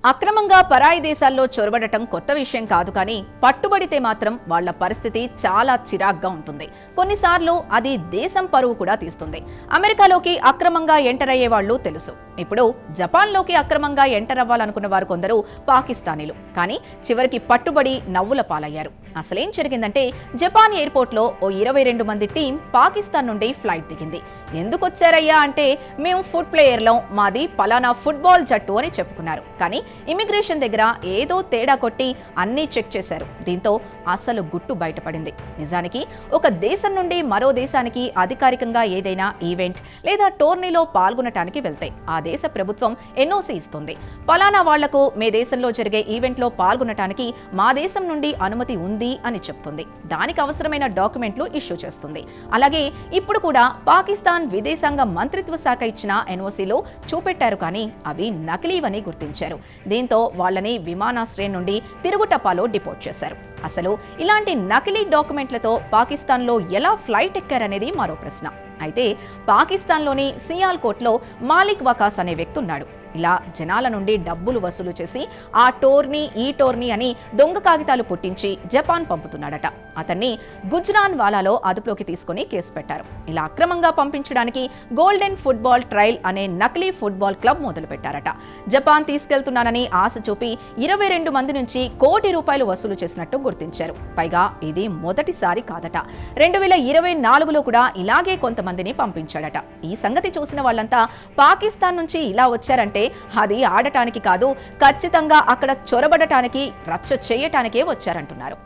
అక్రమంగా పరాయి దేశాల్లో చొరబడటం కొత్త విషయం కాదు, కానీ పట్టుబడితే మాత్రం వాళ్ల పరిస్థితి చాలా చిరాగ్గా ఉంటుంది. కొన్నిసార్లు అది దేశం పరువు కూడా తీస్తుంది. అమెరికాలోకి అక్రమంగా ఎంటర్ అయ్యే వాళ్ళు తెలుసు. ఇప్పుడు జపాన్లోకి అక్రమంగా ఎంటర్ అవ్వాలనుకున్న వారు కొందరు పాకిస్తానీలు. కానీ చివరికి పట్టుబడి నవ్వుల పాలయ్యారు. అసలేం జరిగిందంటే, జపాన్ ఎయిర్పోర్ట్లో ఓ 22 మంది టీం పాకిస్తాన్ నుండి ఫ్లైట్ దిగింది. ఎందుకొచ్చారయ్యా అంటే, మేము ఫుడ్ ప్లేయర్లం, మాది పలానా ఫుట్బాల్ జట్టు అని చెప్పుకున్నారు. కానీ ఇమిగ్రేషన్ దగ్గర ఏదో తేడా కొట్టి అన్నీ చెక్ చేశారు. దీంతో అసలు గుట్టు బయటపడింది. నిజానికి ఒక దేశం నుండి మరో దేశానికి అధికారికంగా ఏదైనా ఈవెంట్ లేదా టోర్నీలో పాల్గొనటానికి వెళ్తే ఆ దేశ ప్రభుత్వం ఎన్ఓసి ఇస్తుంది. పలానా వాళ్లకు మీ దేశంలో జరిగే ఈవెంట్లో పాల్గొనటానికి మా దేశం నుండి అనుమతి ఉంది అని చెప్తుంది. దానికి అవసరమైన డాక్యుమెంట్లు ఇష్యూ చేస్తుంది. అలాగే ఇప్పుడు కూడా పాకిస్తాన్ విదేశాంగ మంత్రిత్వ శాఖ ఇచ్చిన ఎన్ఓసిలో చూపెట్టారు, కానీ అవి నకిలీవని గుర్తించారు. దీంతో వాళ్ళని విమానాశ్రయం నుండి తిరుగుటపాలో డిపోర్ట్ చేశారు. అసలు ఇలాంటి నకిలీ డాక్యుమెంట్లతో పాకిస్తాన్లో ఎలా ఫ్లైట్ ఎక్కారనేది మరో ప్రశ్న. అయితే పాకిస్తాన్లోని సియాల్కోట్లో మాలిక్ వకాస్ అనే వ్యక్తి ఉన్నాడు. ఇలా జనాల నుండి డబ్బులు వసూలు చేసి ఆ టోర్నీ ఈ టోర్నీ అని దొంగ కాగితాలు పుట్టించి జపాన్ పంపుతున్నాడట. అతన్ని గుజ్రాన్ వాలాలో అదుపులోకి తీసుకుని కేసు పెట్టారు. ఇలా అక్రమంగా పంపించడానికి గోల్డెన్ ఫుట్బాల్ ట్రయల్ అనే నకిలీ ఫుట్బాల్ క్లబ్ మొదలుపెట్టారట. జపాన్ తీసుకెళ్తున్నానని ఆశ చూపి 22 మంది నుంచి ₹1 కోటి వసూలు చేసినట్టు గుర్తించారు. పైగా ఇది మొదటిసారి కాదట. 2024లో కూడా ఇలాగే కొంతమందిని పంపించాడట. ఈ సంగతి చూసిన వాళ్ళంతా పాకిస్తాన్ నుంచి ఇలా వచ్చారంటే అది ఆడటానికి కాదు, ఖచ్చితంగా అక్కడ చొరబడటానికి, రచ్చ చేయటానికే వచ్చారంటున్నారు.